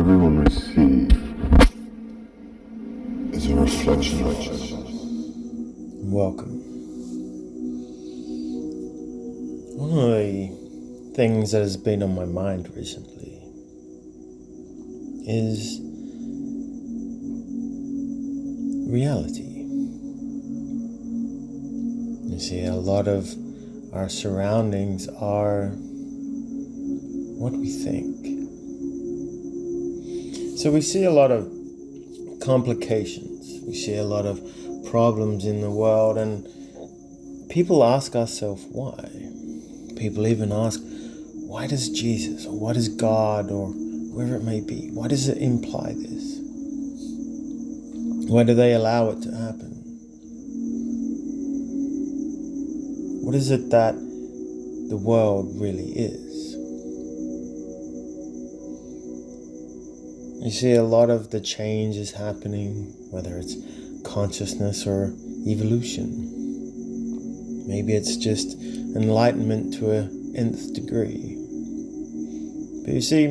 everyone receive is a reflection of us. Welcome. One of the things that has been on my mind recently is reality. You see, a lot of our surroundings are what we think. So we see a lot of complications. We see a lot of problems in the world, and people ask ourselves why. People even ask, why does Jesus, or what is God, or whoever it may be, why does it imply this? Why do they allow it to happen? What is it that the world really is? You see, a lot of the change is happening, whether it's consciousness or evolution. Maybe it's just enlightenment to an nth degree. But you see,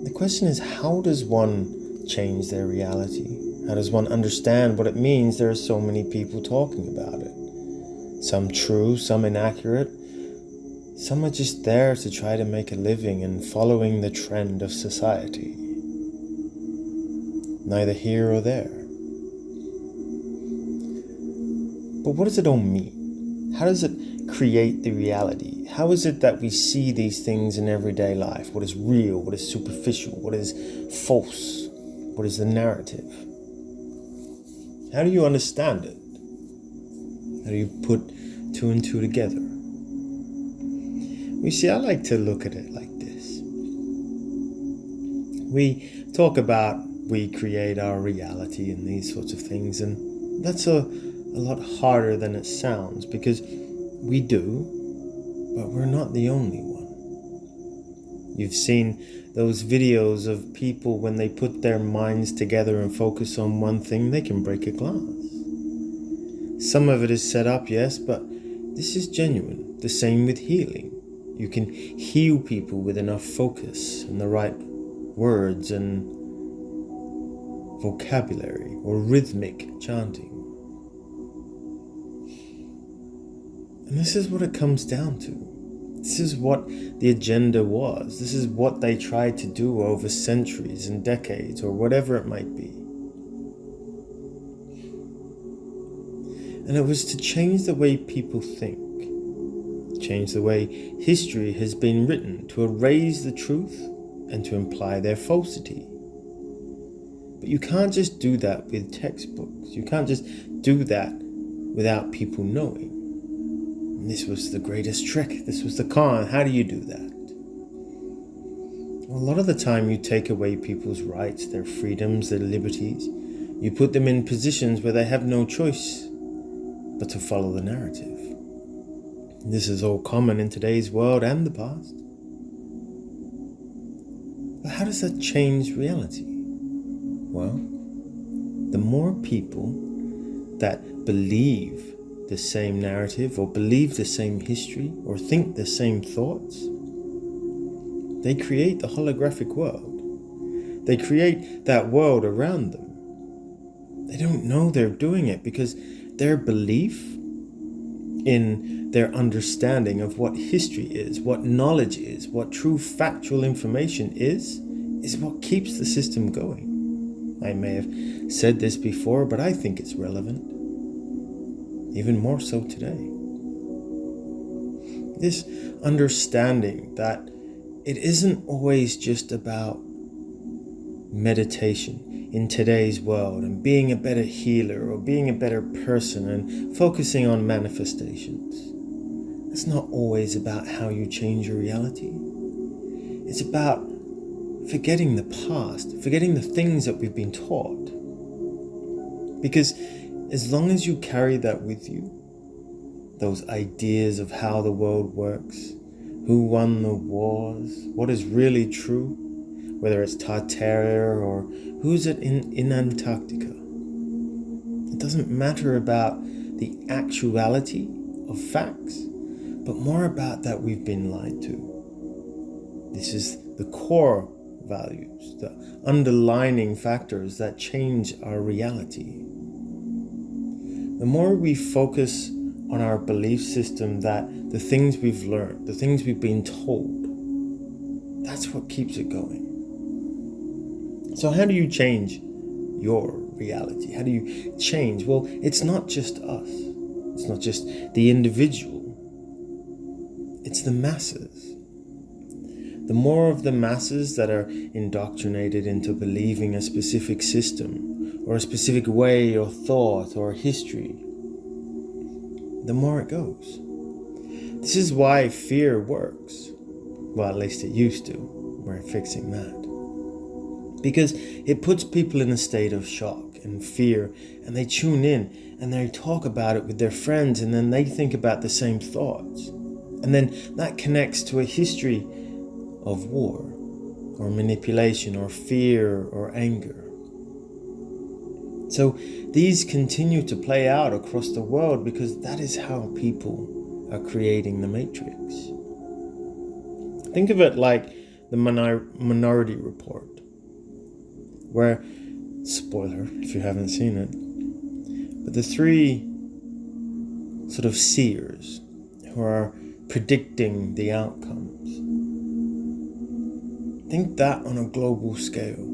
the question is, how does one change their reality? How does one understand what it means there are so many people talking about it? Some true, some inaccurate. Some are just there to try to make a living and following the trend of society. Neither here or there. But what does it all mean? How does it create the reality? How is it that we see these things in everyday life? What is real? What is superficial? What is false? What is the narrative? How do you understand it? How do you put two and two together? You see, I like to look at it like this. We talk about we create our reality and these sorts of things, and that's a lot harder than it sounds, because we do, but we're not the only one. You've seen those videos of people when they put their minds together and focus on one thing, they can break a glass. Some of it is set up, yes, but this is genuine. The same with healing. You can heal people with enough focus and the right words and vocabulary or rhythmic chanting. And this is what it comes down to. This is what the agenda was. This is what they tried to do over centuries and decades, or whatever it might be. And it was to change the way people think. Change the way history has been written, to erase the truth and to imply their falsity. But you can't just do that with textbooks. You can't just do that without people knowing. And this was the greatest trick. This was the con. How do you do that? Well, a lot of the time you take away people's rights, their freedoms, their liberties. You put them in positions where they have no choice but to follow the narrative. This is all common in today's world and the past. But how does that change reality? Well, the more people that believe the same narrative or believe the same history or think the same thoughts, they create the holographic world. They create that world around them. They don't know they're doing it because their belief in their understanding of what history is, what knowledge is, what true factual information is what keeps the system going. I may have said this before, but I think it's relevant. Even more so today. This understanding that it isn't always just about meditation in today's world and being a better healer or being a better person and focusing on manifestations. It's not always about how you change your reality. It's about forgetting the past, forgetting the things that we've been taught. Because as long as you carry that with you, those ideas of how the world works, who won the wars, what is really true, whether it's Tartaria or who's it in Antarctica. It doesn't matter about the actuality of facts, but more about that we've been lied to. This is the core of values, the underlying factors that change our reality. The more we focus on our belief system, that the things we've learned, the things we've been told, that's what keeps it going. So how do you change your reality? How do you change? Well, it's not just us. It's not just the individual. It's the masses. The more of the masses that are indoctrinated into believing a specific system or a specific way or thought or history, the more it goes. This is why fear works. Well, at least it used to. We're fixing that. Because it puts people in a state of shock and fear, and they tune in and they talk about it with their friends, and then they think about the same thoughts. And then that connects to a history of war or manipulation or fear or anger. So these continue to play out across the world because that is how people are creating the matrix. Think of it like the Minority Report, where, spoiler if you haven't seen it, but the three sort of seers who are predicting the outcomes. Think that on a global scale.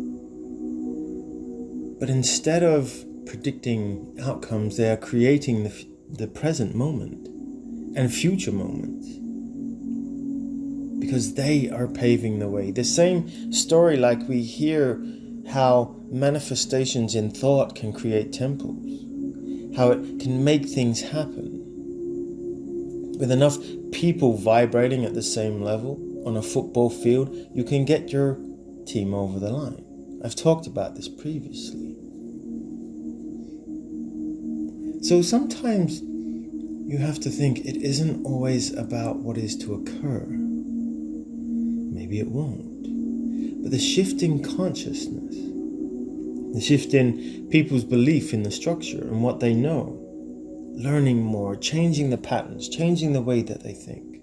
But instead of predicting outcomes, they are creating the present moment and future moments, because they are paving the way. The same story like we hear how manifestations in thought can create temples, how it can make things happen. With enough people vibrating at the same level on a football field, you can get your team over the line. I've talked about this previously. So sometimes you have to think it isn't always about what is to occur. Maybe it won't. But the shift in consciousness, the shift in people's belief in the structure and what they know, learning more, changing the patterns, changing the way that they think.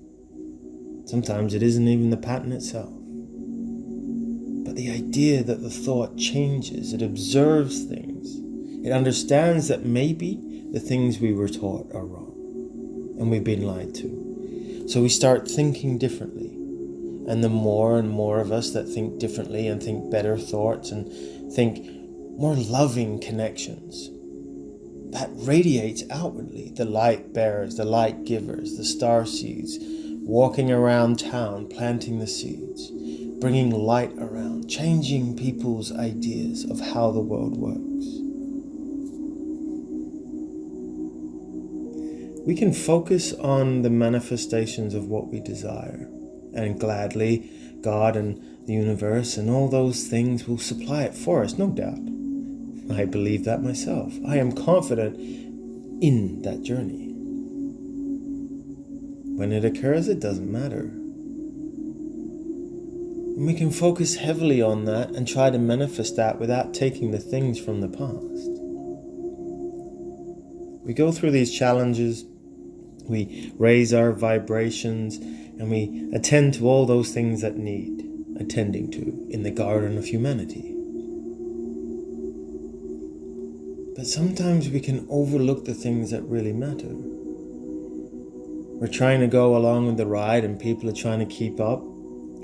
Sometimes it isn't even the pattern itself, but the idea that the thought changes, it observes things, it understands that maybe the things we were taught are wrong and we've been lied to. So we start thinking differently. And the more and more of us that think differently and think better thoughts and think more loving connections, that radiates outwardly. The light bearers, the light givers, the star seeds, walking around town, planting the seeds, bringing light around, changing people's ideas of how the world works. We can focus on the manifestations of what we desire, and gladly God and the universe and all those things will supply it for us, no doubt. I believe that myself. I am confident in that journey. When it occurs, it doesn't matter. And we can focus heavily on that and try to manifest that without taking the things from the past. We go through these challenges, we raise our vibrations, and we attend to all those things that need attending to in the garden of humanity. But sometimes we can overlook the things that really matter. We're trying to go along with the ride and people are trying to keep up,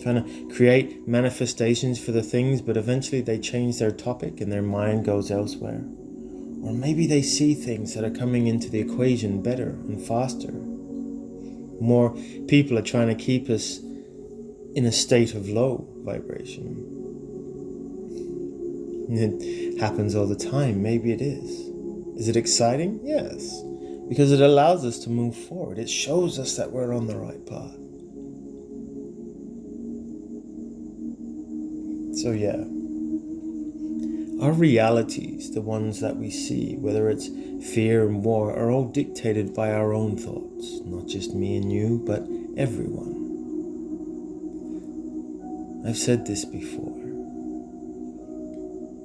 trying to create manifestations for the things, but eventually they change their topic and their mind goes elsewhere. Or maybe they see things that are coming into the equation better and faster. More people are trying to keep us in a state of low vibration. It happens all the time. Maybe it is. Is it exciting? Yes. Because it allows us to move forward. It shows us that we're on the right path. So yeah, our realities, the ones that we see, whether it's fear and war, are all dictated by our own thoughts. Not just me and you, but everyone. I've said this before.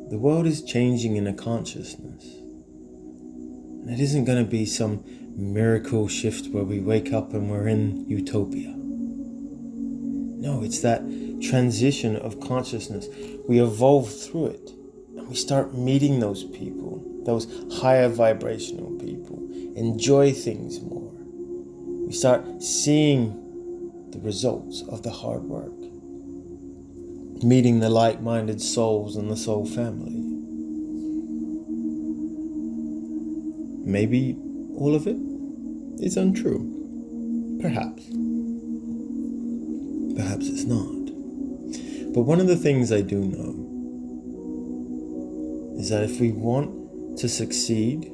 The world is changing in a consciousness. And it isn't going to be some miracle shift where we wake up and we're in utopia. No, it's that transition of consciousness. We evolve through it, and we start meeting those people, those higher vibrational people, enjoy things more. We start seeing the results of the hard work, meeting the like-minded souls in the soul family. Maybe all of it is untrue. Perhaps. Perhaps it's not. But one of the things I do know is that if we want to succeed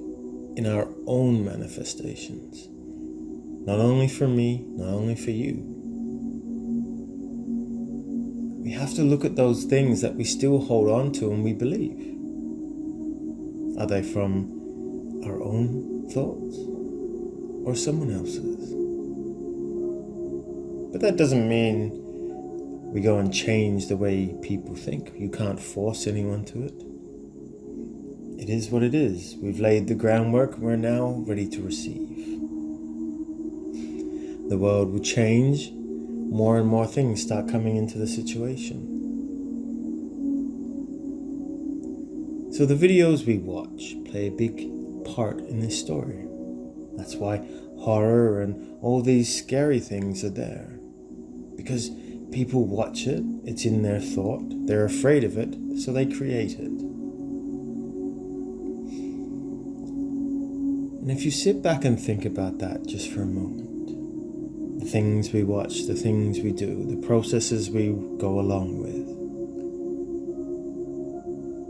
in our own manifestations, not only for me, not only for you, we have to look at those things that we still hold on to and we believe. Are they from our own thoughts or someone else's? But that doesn't mean we go and change the way people think. You can't force anyone to it. It is what it is. We've laid the groundwork. We're now ready to receive. The world will change. More and more things start coming into the situation. So the videos we watch play a big part in this story. That's why horror and all these scary things are there. Because people watch it, it's in their thought, they're afraid of it, so they create it. And if you sit back and think about that just for a moment, the things we watch, the things we do, the processes we go along with,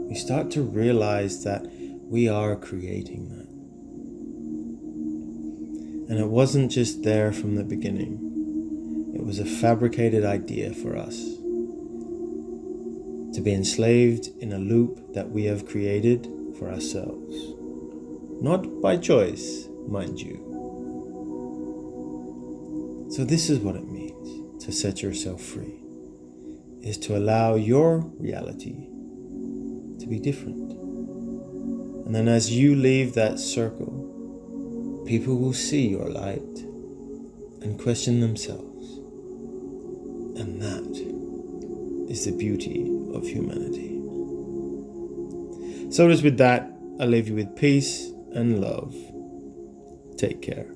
we start to realize that we are creating that. And it wasn't just there from the beginning. It was a fabricated idea for us to be enslaved in a loop that we have created for ourselves. Not by choice, mind you. So this is what it means to set yourself free, is to allow your reality to be different. And then as you leave that circle, people will see your light and question themselves. And that is the beauty of humanity. So it is with that, I leave you with peace and love. Take care.